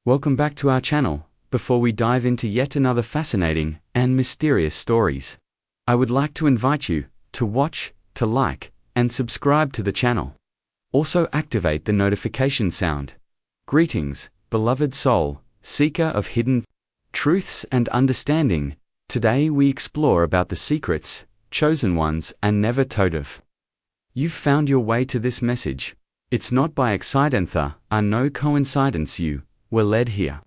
Welcome back to our channel. Before we dive into yet another fascinating and mysterious stories, I would like to invite you to watch, to like, and subscribe to the channel. Also activate the notification sound. Greetings, beloved soul, seeker of hidden truths and understanding. Today we explore about the secrets, chosen ones, and never told of. You've found your way to this message. It's not by accident, no coincidence you were led here.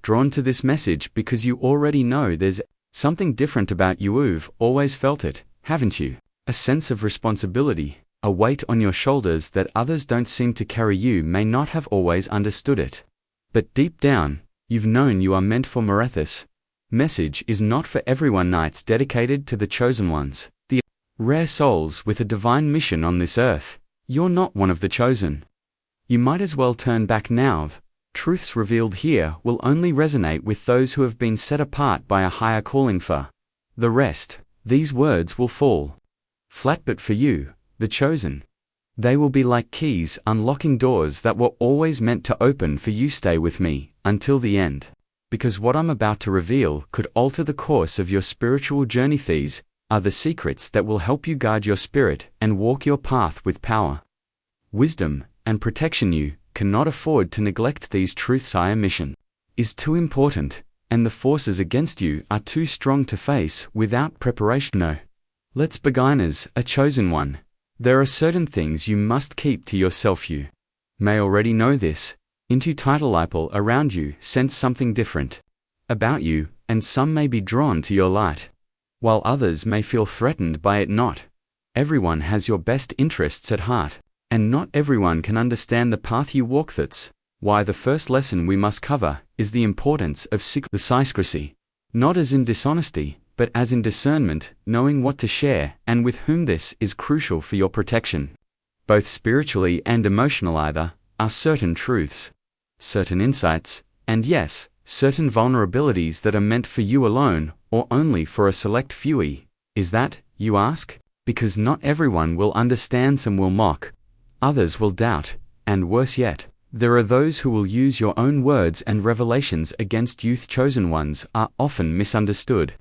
Drawn to this message because you already know there's something different about you. You've always felt it, haven't you? A sense of responsibility, a weight on your shoulders that others don't seem to carry. You may not have always understood it, but deep down, you've known you are meant for more. This message is not for everyone. Nights dedicated to the chosen ones, the rare souls with a divine mission on this earth. You're not one of the chosen. You might as well turn back now. Truths revealed here will only resonate with those who have been set apart by a higher calling. For the rest, these words will fall flat, but for you, the chosen, they will be like keys unlocking doors that were always meant to open for you. Stay with me until the end, because what I'm about to reveal could alter the course of your spiritual journey. These are the secrets that will help you guard your spirit and walk your path with power, wisdom, and protection. You cannot afford to neglect these truths. Our mission is too important, and the forces against you are too strong to face without preparation. No. Let's begin. As a chosen one, there are certain things you must keep to yourself. You may already know this. Into title people around you sense something different about you, and some may be drawn to your light, while others may feel threatened by it. Not everyone has your best interests at heart, and not everyone can understand the path you walk. That's why the first lesson we must cover is the importance of the secrecy, not as in dishonesty, but as in discernment, knowing what to share and with whom. This is crucial for your protection, both spiritually and emotional. Either are certain truths, certain insights, and yes, certain vulnerabilities that are meant for you alone or only for a select few. Is that, you ask? Because not everyone will understand. Some will mock, others will doubt, and worse yet, there are those who will use your own words and revelations against you. Chosen ones are often misunderstood,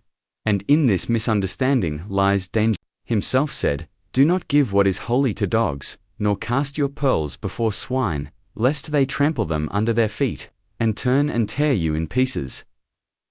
and in this misunderstanding lies danger. Himself said, "Do not give what is holy to dogs, nor cast your pearls before swine, lest they trample them under their feet, and turn and tear you in pieces."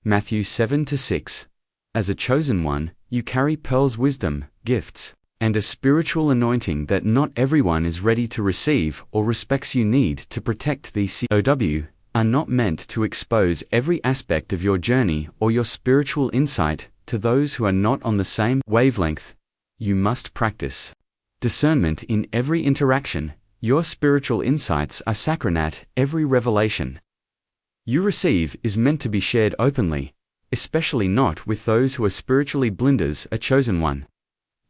Matthew 7-6. As a chosen one, you carry pearls, wisdom, gifts, and a spiritual anointing that not everyone is ready to receive or respects. You need to protect. These COW are not meant to expose every aspect of your journey or your spiritual insight to those who are not on the same wavelength. You must practice discernment in every interaction. Your spiritual insights are sacred. Every revelation you receive is meant to be shared openly, especially not with those who are spiritually blinders. A chosen one,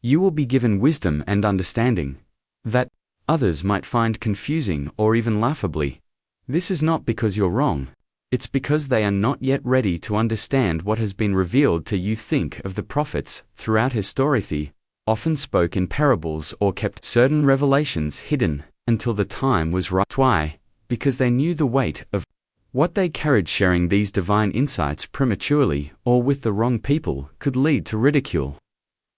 you will be given wisdom and understanding that others might find confusing or even laughably. This is not because you're wrong. It's because they are not yet ready to understand what has been revealed to you. Think of the prophets throughout history. Often spoke in parables or kept certain revelations hidden until the time was right. Why? Because they knew the weight of what they carried. Sharing these divine insights prematurely or with the wrong people could lead to ridicule,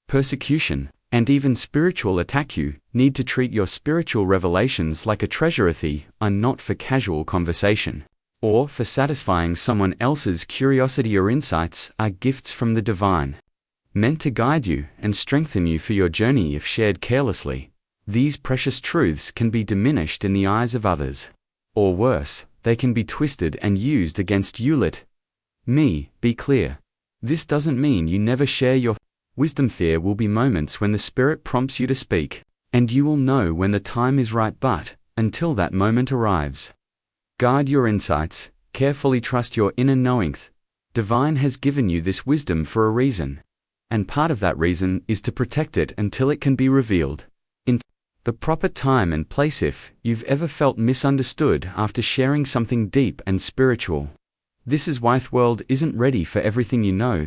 persecution, and even spiritual attack. You need to treat your spiritual revelations like a treasure. They are not for casual conversation or for satisfying someone else's curiosity. Your insights are gifts from the divine, meant to guide you and strengthen you for your journey. If shared carelessly, these precious truths can be diminished in the eyes of others, or worse, they can be twisted and used against you. Let me be clear. This doesn't mean you never share your wisdom. There will be moments when the Spirit prompts you to speak, and you will know when the time is right. But until that moment arrives, guard your insights, carefully trust your inner knowing. Divine has given you this wisdom for a reason, and part of that reason is to protect it until it can be revealed in the proper time and place. If you've ever felt misunderstood after sharing something deep and spiritual, this is why the world isn't ready for everything you know.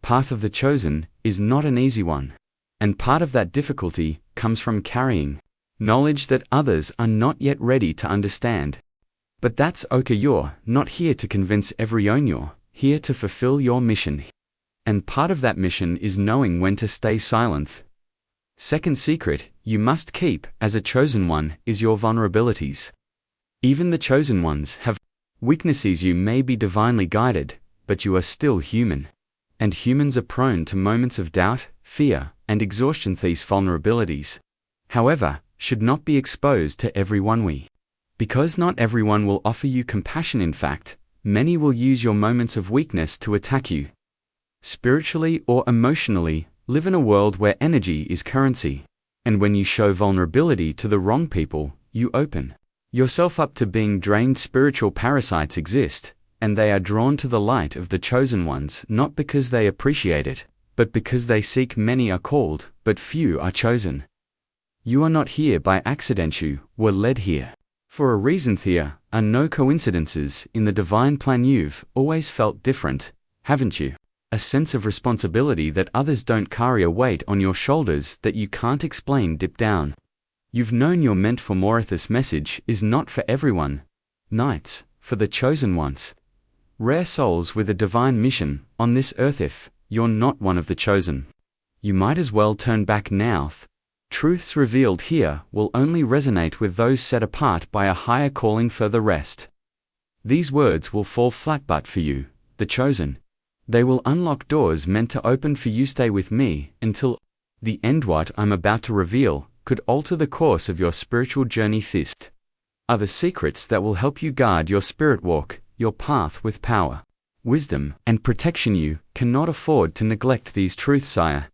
Path of the chosen is not an easy one, and part of that difficulty comes from carrying knowledge that others are not yet ready to understand. But that's okay, you're not here to convince everyone, you're here to fulfill your mission. And part of that mission is knowing when to stay silent. Second secret you must keep as a chosen one is your vulnerabilities. Even the chosen ones have weaknesses. You may be divinely guided, but you are still human. And humans are prone to moments of doubt, fear, and exhaustion. These vulnerabilities, however, should not be exposed to everyone. Because not everyone will offer you compassion. In fact, many will use your moments of weakness to attack you. Spiritually or emotionally, live in a world where energy is currency. And when you show vulnerability to the wrong people, you open yourself up to being drained. Spiritual parasites exist, and they are drawn to the light of the chosen ones not because they appreciate it, but because they seek. Many are called, but few are chosen. You are not here by accident, you were led here for a reason. There are no coincidences in the divine plan. You've always felt different, haven't you? A sense of responsibility that others don't carry, a weight on your shoulders that you can't explain deep down. You've known you're meant for more. This message is not for everyone. Knights, for the chosen ones. Rare souls with a divine mission on this earth. If you're not one of the chosen, you might as well turn back now. Truths revealed here will only resonate with those set apart by a higher calling. For the rest, these words will fall flat, but for you, the chosen, they will unlock doors meant to open for you. Stay with me until the end. What I'm about to reveal could alter the course of your spiritual journey. These are the secrets that will help you guard your spirit walk, your path with power, wisdom, and protection. You cannot afford to neglect these truths, sire.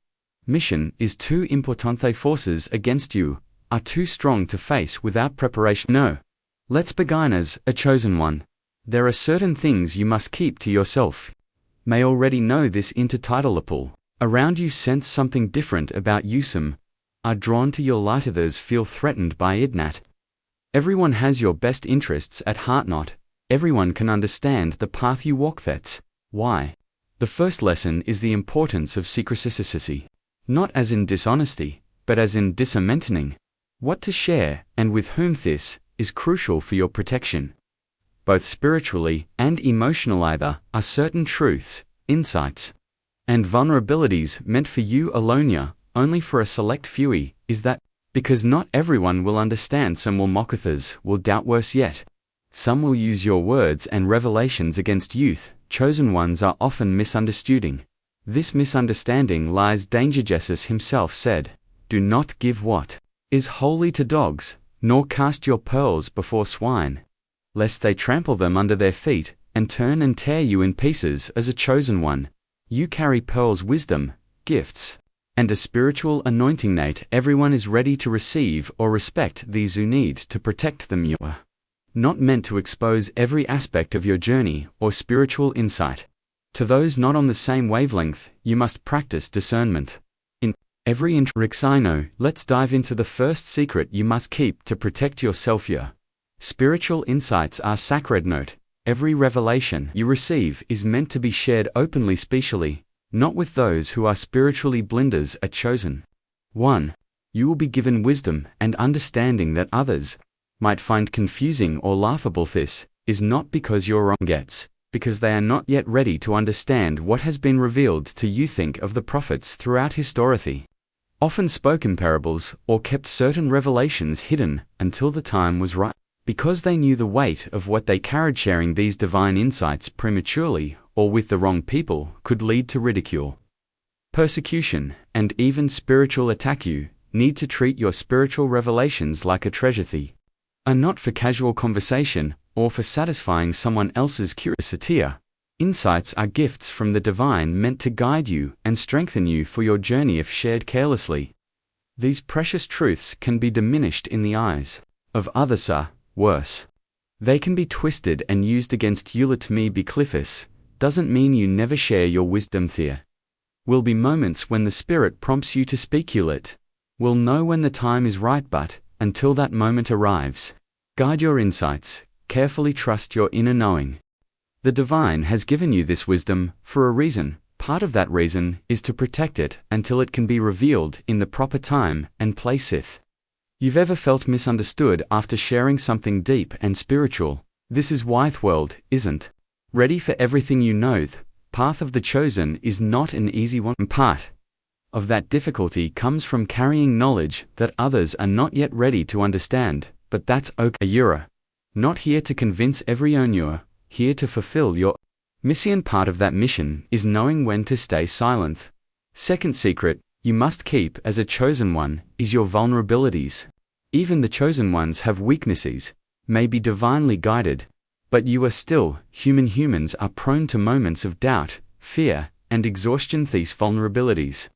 Mission is too important. The forces against you are too strong to face without preparation. No. Let's begin. As a chosen one, there are certain things you must keep to yourself. May already know this. Intertidal around you sense something different about you. Some are drawn to your light, others feel threatened by it. Not everyone has your best interests at heart. Not everyone can understand the path you walk. That's why the first lesson is the importance of secrecy. Not as in dishonesty, but as in discerning what to share and with whom. This is crucial for your protection, both spiritually and emotional. Either are certain truths, insights, and vulnerabilities meant for you alone, only for a select few. Is that because not everyone will understand? Some will mock, others will doubt. Worse yet, some will use your words and revelations against youth. Chosen ones are often misunderstanding. This misunderstanding lies danger. Jesus himself said, "Do not give what is holy to dogs, nor cast your pearls before swine, lest they trample them under their feet, and turn and tear you in pieces." As a chosen one, you carry pearls, wisdom, gifts, and a spiritual anointing. Not everyone is ready to receive or respect these. You need to protect them. You are not meant to expose every aspect of your journey or spiritual insight to those not on the same wavelength. You must practice discernment in every interaction. Let's dive into the first secret you must keep to protect yourself. Your spiritual insights are sacred. Note, every revelation you receive is meant to be shared openly, specially, not with those who are spiritually blinders. Are chosen 1. You will be given wisdom and understanding that others might find confusing or laughable. This is not because you're wrong. Gets because they are not yet ready to understand what has been revealed to you. Think of the prophets throughout history. Often spoke in parables or kept certain revelations hidden until the time was right, because they knew the weight of what they carried. Sharing these divine insights prematurely or with the wrong people could lead to ridicule, persecution, and even spiritual attack. You need to treat your spiritual revelations like a treasure. They are not for casual conversation or for satisfying someone else's curiosity. Insights are gifts from the divine meant to guide you and strengthen you for your journey. If shared carelessly, these precious truths can be diminished in the eyes of others. Worse, they can be twisted and used against you. Let me be Cliffus doesn't mean you never share your wisdom. There will be moments when the Spirit prompts you to speak. You will know when the time is right, but until that moment arrives, guide your insights. Carefully trust your inner knowing. The divine has given you this wisdom for a reason. Part of that reason is to protect it until it can be revealed in the proper time and place. If you've ever felt misunderstood after sharing something deep and spiritual, This is why the world isn't ready for everything you know. The path of the chosen is not an easy one. Part of that difficulty comes from carrying knowledge that others are not yet ready to understand, but that's okay. You're not here to convince everyone, you're here to fulfill your mission. Part of that mission is knowing when to stay silent. Second secret you must keep as a chosen one is your vulnerabilities. Even the chosen ones have weaknesses, may be divinely guided, but you are still human. Humans are prone to moments of doubt, fear, and exhaustion. These vulnerabilities,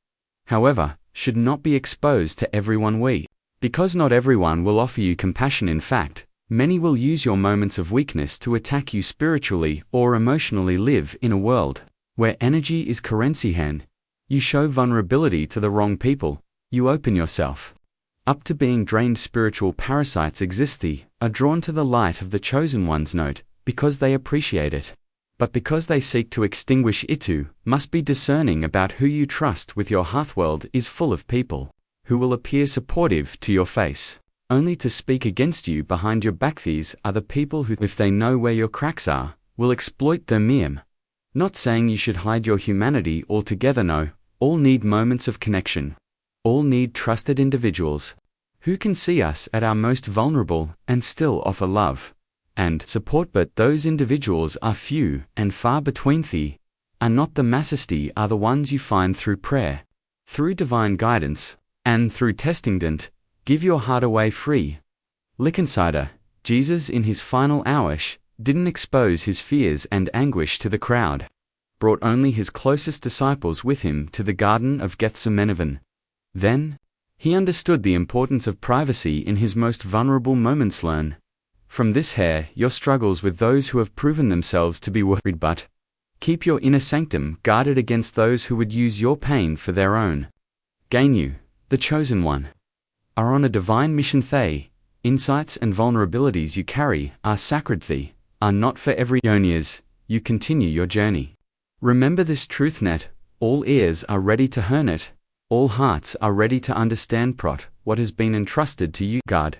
however, should not be exposed to everyone. Because not everyone will offer you compassion. In fact, many will use your moments of weakness to attack you spiritually or emotionally. Live in a world where energy is currency. You show vulnerability to the wrong people, you open yourself up to being drained. Spiritual parasites exist. They are drawn to the light of the chosen one's note because they appreciate it, but because they seek to extinguish it too. Must be discerning about who you trust with your heart. World is full of people who will appear supportive to your face, only to speak against you behind your back. These are the people who, if they know where your cracks are, will exploit them. Not saying you should hide your humanity altogether. No, all need moments of connection. All need trusted individuals who can see us at our most vulnerable and still offer love and support. But those individuals are few and far between. They are not the masses. They are the ones you find through prayer, through divine guidance, and through testing. Don't give your heart away free. Insider, Jesus in his final hours didn't expose his fears and anguish to the crowd, brought only his closest disciples with him to the Garden of Gethsemane. Then, he understood the importance of privacy in his most vulnerable moments. Learn from this your struggles with those who have proven themselves to be worried, but keep your inner sanctum guarded against those who would use your pain for their own gain. You, the chosen one, are on a divine mission. The insights and vulnerabilities you carry are sacred. They are not for every as you continue your journey. Remember this truth. Net all ears are ready to hear it. All hearts are ready to understand what has been entrusted to you. Guard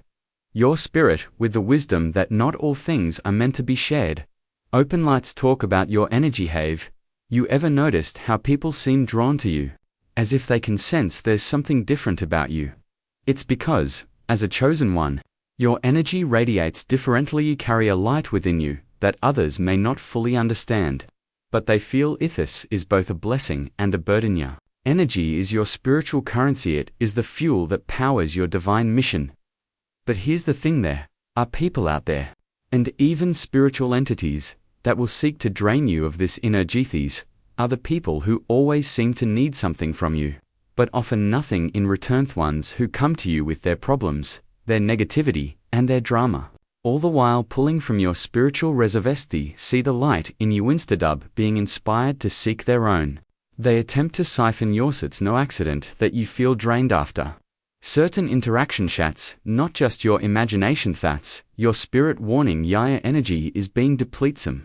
your spirit with the wisdom that not all things are meant to be shared. Open lights talk about your energy. Have you ever noticed how people seem drawn to you, as if they can sense there's something different about you? It's because, as a chosen one, your energy radiates differently. You carry a light within you that others may not fully understand, but they feel. This is both a blessing and a burden. Your energy is your spiritual currency. It is the fuel that powers your divine mission. But here's the thing, there are people out there, and even spiritual entities, that will seek to drain you of this energy. These are the people who always seem to need something from you, but offer nothing in return. The ones who come to you with their problems, their negativity, and their drama, all the while pulling from your spiritual reserves. They see the light in you instead of being inspired to seek their own. They attempt to siphon yours. It's no accident that you feel drained after certain interaction chats, not just your imagination. That's your spirit warning your energy is being depleted.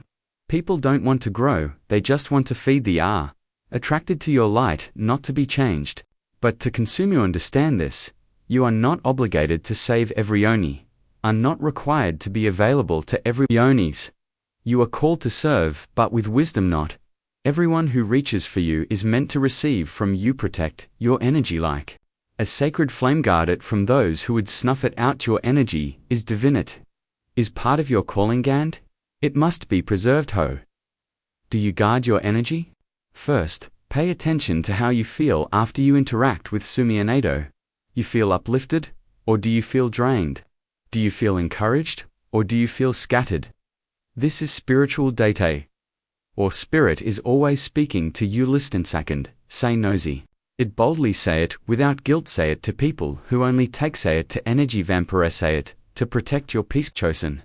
People don't want to grow, they just want to feed. They are attracted to your light, not to be changed, but to consume. You understand this. You are not obligated to save every Oni, are not required to be available to every Onis. You are called to serve, but with wisdom. Not everyone who reaches for you is meant to receive from you. Protect your energy like a sacred flame. Guard it from those who would snuff it out. Your energy is divinity, is part of your calling, and it must be preserved. Do you guard your energy? First, pay attention to how you feel after you interact with Sumi and Ado. You feel uplifted, or do you feel drained? Do you feel encouraged, or do you feel scattered? This is spiritual data. Or spirit is always speaking to you. Listen second, say nosy. It boldly say it, without guilt say it to people who only take say it to energy vampire. Say it, to protect your peace. Chosen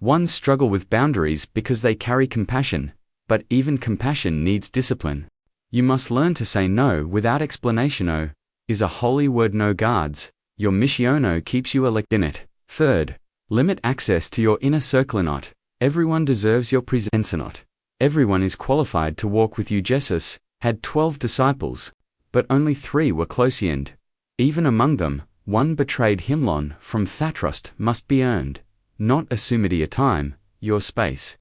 ones struggle with boundaries because they carry compassion, but even compassion needs discipline. You must learn to say no without explanation. O is a holy word. No guards, your missiono keeps you elect in it. Third, limit access to your inner circle. Not everyone deserves your presence. Not everyone is qualified to walk with you. Jesus had 12 disciples, but only 3 were close. And even among them, 1 betrayed him. From Thatrust must be earned, not assumed a time. your space.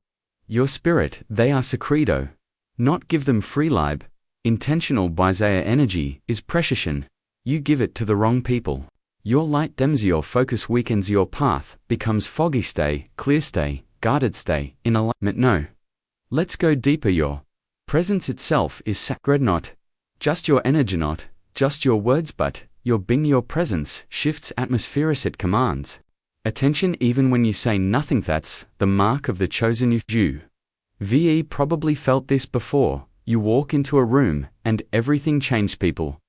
Your spirit, they are secreto. Not give them free lib. Intentional Bisaiah energy is precision. You give it to the wrong people. Your light dims, your focus weakens, your path becomes foggy. Stay, clear, stay, guarded, stay, in alignment. No. Let's go deeper. Your presence itself is sacred, not just your energy, not just your words, but your being. Your presence shifts atmospheres, it commands attention even when you say nothing. That's the mark of the chosen you. VE probably felt this before. You walk into a room and everything changes. People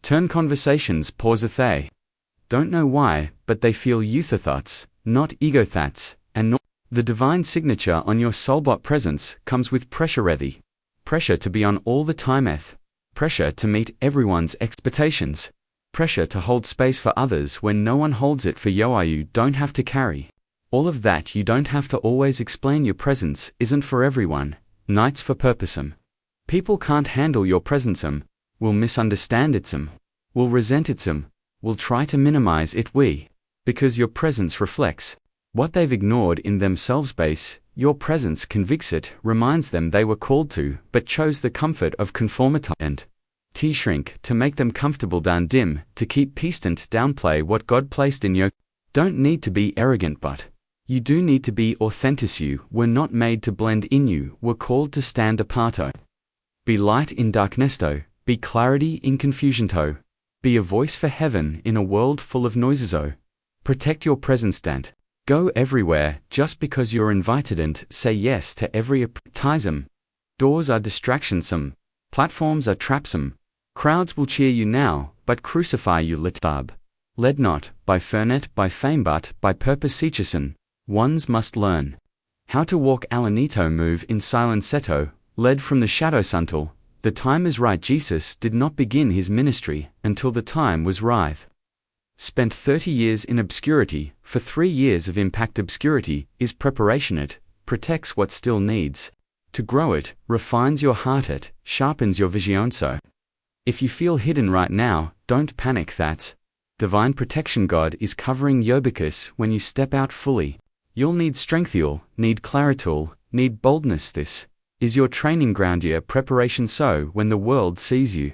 turn, conversations pauseth. They don't know why, but they feel youth thoughts, not ego thoughts, and not the divine signature on your soulbot presence comes with pressure. Ready. Pressure to be on all the time. Pressure to meet everyone's expectations. Pressure to hold space for others when no one holds it for you. You don't have to carry all of that. You don't have to always explain. Your presence isn't for everyone. Nights for purpose. People can't handle your presence. Will misunderstand it. Will resent it. Will try to minimize it. Because your presence reflects what they've ignored in themselves. Base, your presence convicts it, reminds them they were called to, but chose the comfort of conformity and shrink to make them comfortable. Down dim, to keep peace and downplay what God placed in you. Don't need to be arrogant, but you do need to be authentic. You were not made to blend in. You were called to stand apart. Be light in darkness. Be clarity in confusion. Be a voice for heaven in a world full of noises. Protect your presence. Don't go everywhere just because you're invited, and say yes to every appetizer. Doors are distractions. Platforms are traps. Crowds will cheer you now, but crucify you. Led not by fernet, by fame, but by purpose. Seacherson. Ones must learn how to walk alanito, move in silenceto, led from the shadows until the time is right. Jesus did not begin his ministry until the time was right. Spent 30 years in obscurity, for 3 years of impact. Obscurity is preparation. It protects what still needs to grow. It refines your heart. It sharpens your vision. So if you feel hidden right now, don't panic. That's divine protection. God is covering you, because when you step out fully, you'll need strength, you'll need clarity, you'll need boldness. This is your training ground, your preparation. So when the world sees you,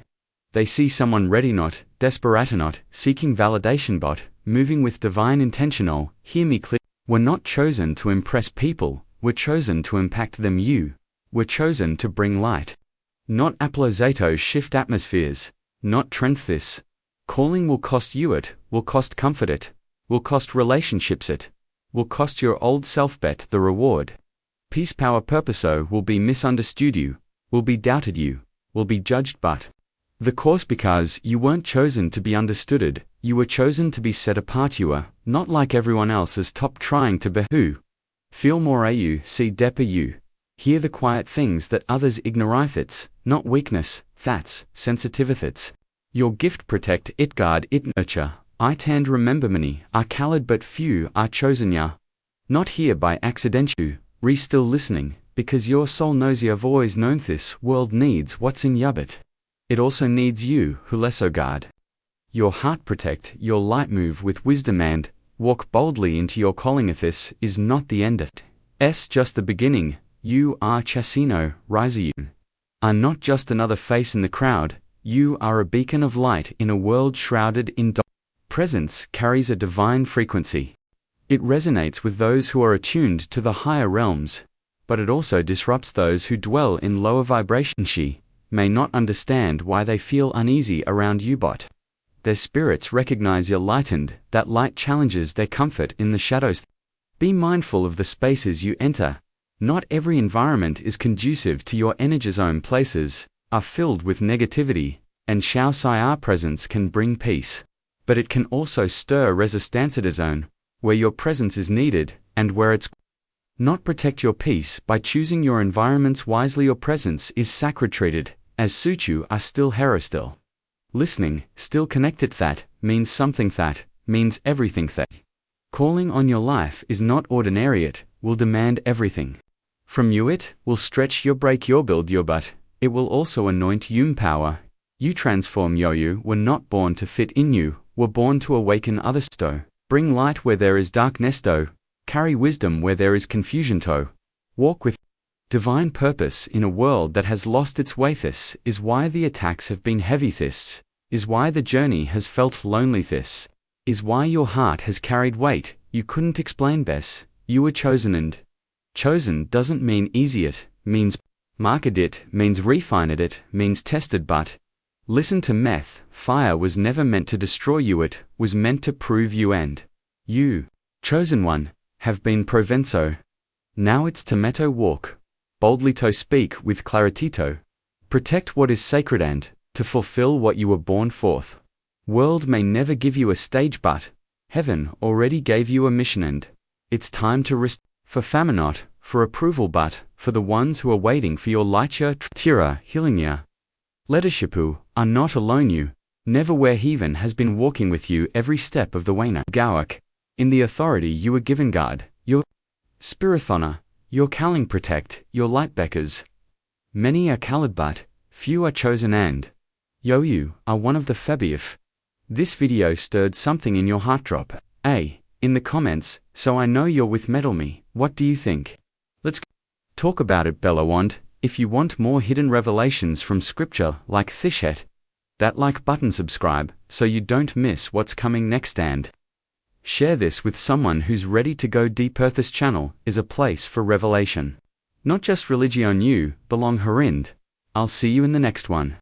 they see someone ready, not desperate, not seeking validation, but moving with divine intention. Hear me clear. We're not chosen to impress people, we're chosen to impact them. You were chosen to bring light, not applausato. Shift atmospheres, not trends. This calling will cost you. It will cost comfort. It will cost relationships. It will cost your old self. Bet the reward. Peace, power, purpose will be misunderstood. You will be doubted. You will be judged, but the course, because you weren't chosen to be understood. You were chosen to be set apart. You are not like everyone else's top trying to be who. Feel more. You see depth. You hear the quiet things that others ignore. It's not weakness, that's sensitivity. It's your gift. Protect it, guard it, nurture. I tend remember many are called, but few are chosen. Ya not here by accident. You still listening, because your soul knows you've always known this world needs what's in you, but it also needs you who less. Guard your heart, protect your light, move with wisdom, and walk boldly into your calling. This is not the end. It's just the beginning. You are Chasino, Riser. You are not just another face in the crowd. You are a beacon of light in a world shrouded in darkness. Presence carries a divine frequency. It resonates with those who are attuned to the higher realms, but it also disrupts those who dwell in lower vibration. She may not understand why they feel uneasy around you, but their spirits recognize your light, and that light challenges their comfort in the shadows. Be mindful of the spaces you enter. Not every environment is conducive to your energy. Zone places are filled with negativity, and Shao Sai presence can bring peace, but it can also stir resistance. At a zone where your presence is needed, and where it's not. Protect your peace by choosing your environments wisely. Your presence is sacred. Treated as suit you are still hero, still listening, still connected. That means something. That means everything. That calling on your life is not ordinary. It will demand everything from you. It will stretch your, break your, build your, but it will also anoint you. Power you, transform you. You were not born to fit in. You were born to awaken others. Bring light where there is darkness. carry wisdom where there is confusion to walk with divine purpose in a world that has lost its way. This is why the attacks have been heavy. This is why the journey has felt lonely. This is why your heart has carried weight you couldn't explain. Bess, you were chosen, and chosen doesn't mean easy. It means marked. It means refined. It means tested. But listen to meth, fire was never meant to destroy you. It was meant to prove you, and you, chosen one, have been provenzo. Now it's to walk boldly, to speak with clarity, to protect what is sacred, and to fulfill what you were born forth. World may never give you a stage, but heaven already gave you a mission, and it's time to risk for famine, not for approval, but for the ones who are waiting for your lightyear tira healing. Leadershipu are not alone. You never where heaven has been walking with you every step of the way. Gawak, in the authority you were given, God, your spirithona, your calling, protect your light beckers. Many are called, but few are chosen, and you are one of the few. If this video stirred something in your heart, drop a in the comments so I know you're with me. What do you think? Let's talk about it below, and if you want more hidden revelations from scripture like this, hit that like button, subscribe so you don't miss what's coming next, and share this with someone who's ready to go deeper. This channel is a place for revelation, not just religion. You belong here, and I'll see you in the next one.